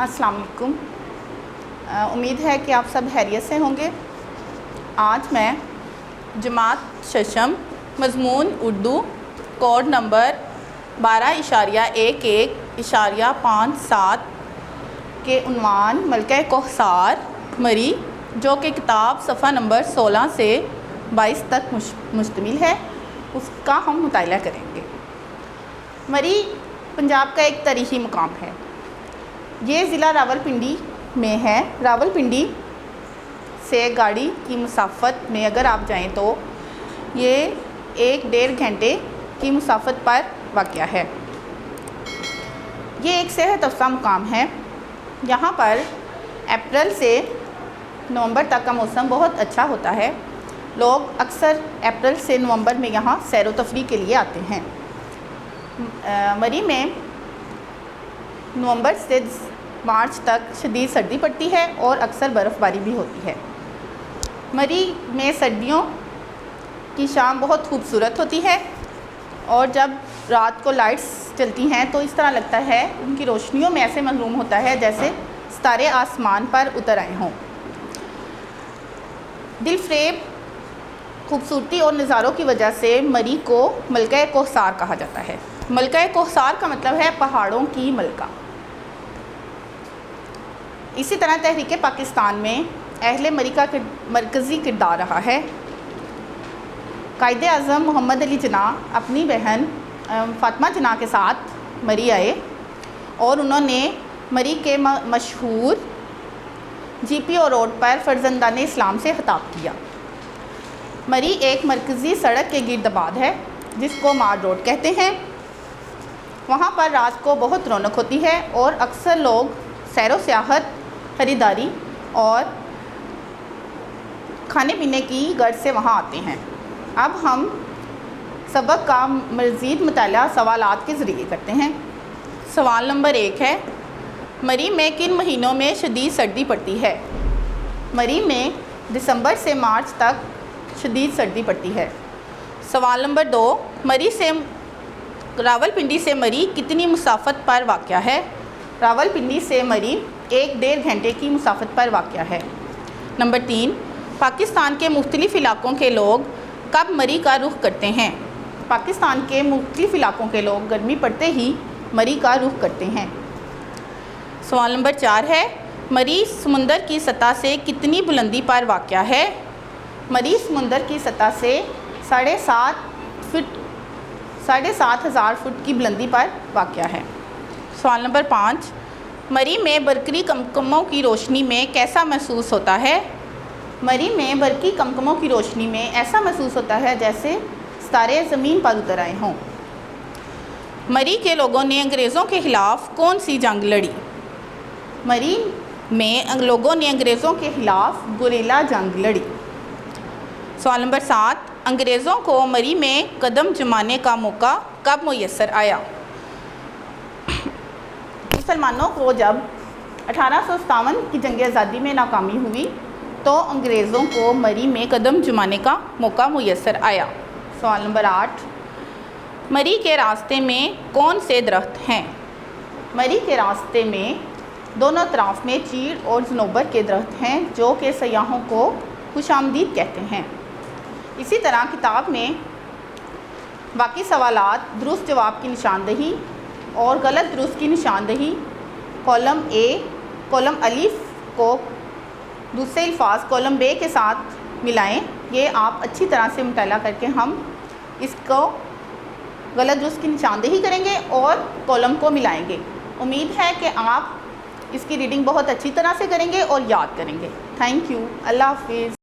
السلام علیکم۔ امید ہے کہ آپ سب خیریت سے ہوں گے۔ آج میں جماعت ششم مضمون اردو کوڈ نمبر 12.11.57 کے عنوان ملکہ کوثر مری، جو کہ کتاب صفحہ نمبر 16 سے 22 تک مشتمل ہے، اس کا ہم مطالعہ کریں گے۔ مری پنجاب کا ایک تاریخی مقام ہے۔ یہ ضلع راولپنڈی میں ہے۔ راولپنڈی سے گاڑی کی مسافت میں اگر آپ جائیں تو یہ 1.5 گھنٹے کی مسافت پر واقع ہے۔ یہ ایک صحت افزا مقام ہے۔ یہاں پر اپریل سے نومبر تک کا موسم بہت اچھا ہوتا ہے۔ لوگ اکثر اپریل سے نومبر میں یہاں سیر و تفریح کے لیے آتے ہیں۔ مری میں نومبر سے مارچ تک شدید سردی پڑتی ہے اور اکثر برف باری بھی ہوتی ہے۔ مری میں سردیوں کی شام بہت خوبصورت ہوتی ہے اور جب رات کو لائٹس چلتی ہیں تو اس طرح لگتا ہے، ان کی روشنیوں میں ایسے معلوم ہوتا ہے جیسے ستارے آسمان پر اتر آئے ہوں۔ دل فریب خوبصورتی اور نظاروں کی وجہ سے مری کو ملکہ کوثر کہا جاتا ہے۔ ملکہ کوثر کا مطلب ہے پہاڑوں کی ملکہ۔ اسی طرح تحریک پاکستان میں اہل مری کا مرکزی کردار رہا ہے۔ قائد اعظم محمد علی جناح اپنی بہن فاطمہ جناح کے ساتھ مری آئے اور انہوں نے مری کے مشہور GPO روڈ پر فرزندان اسلام سے خطاب کیا۔ مری ایک مرکزی سڑک کے گرد آباد ہے جس کو مار روڈ کہتے ہیں۔ وہاں پر رات کو بہت رونق ہوتی ہے اور اکثر لوگ سیر و سیاحت، خریداری اور کھانے پینے کی غرض سے وہاں آتے ہیں۔ اب ہم سبق کا مزید مطالعہ سوالات کے ذریعے کرتے ہیں۔ سوال نمبر 1 ہے، مری میں کن مہینوں میں شدید سردی پڑتی ہے؟ مری میں دسمبر سے مارچ تک شدید سردی پڑتی ہے۔ سوال نمبر 2، راولپنڈی سے مری کتنی مسافت پر واقع ہے؟ راولپنڈی سے مری 1.5 گھنٹے کی مسافت پر واقع ہے۔ نمبر 3، پاکستان کے مختلف علاقوں کے لوگ کب مری کا رخ کرتے ہیں؟ پاکستان کے مختلف علاقوں کے لوگ گرمی پڑتے ہی مری کا رخ کرتے ہیں۔ سوال نمبر 4 ہے، مری سمندر کی سطح سے کتنی بلندی پر واقع ہے؟ مری سمندر کی سطح سے 7,500 فٹ کی بلندی پر واقع ہے۔ سوال نمبر 5، مری میں برقی کمکموں کی روشنی میں کیسا محسوس ہوتا ہے؟ مری میں برقی کمکموں کی روشنی میں ایسا محسوس ہوتا ہے جیسے ستارے زمین پر اتر آئے ہوں۔ مری کے لوگوں نے انگریزوں کے خلاف کون سی جنگ لڑی؟ مری میں لوگوں نے انگریزوں کے خلاف گوریلا جنگ لڑی۔ سوال نمبر 7، انگریزوں کو مری میں قدم جمانے کا موقع کب میسر آیا؟ مسلمانوں کو جب 1857 کی جنگ آزادی میں ناکامی ہوئی تو انگریزوں کو مری میں قدم جمانے کا موقع میسر آیا۔ سوال نمبر 8، مری کے راستے میں کون سے درخت ہیں؟ مری کے راستے میں دونوں طرف میں چیڑ اور صنوبر کے درخت ہیں جو کہ سیاحوں کو خوش آمدید کہتے ہیں۔ اسی طرح کتاب میں باقی سوالات درست جواب کی نشاندہی اور غلط درست کی نشاندہی، کالم A کالم الف کو دوسرے الفاظ کالم B کے ساتھ ملائیں۔ یہ آپ اچھی طرح سے مطالعہ کر کے ہم اس کو غلط درست کی نشاندہی کریں گے اور کالم کو ملائیں گے۔ امید ہے کہ آپ اس کی ریڈنگ بہت اچھی طرح سے کریں گے اور یاد کریں گے۔ Thank you. اللہ حافظ۔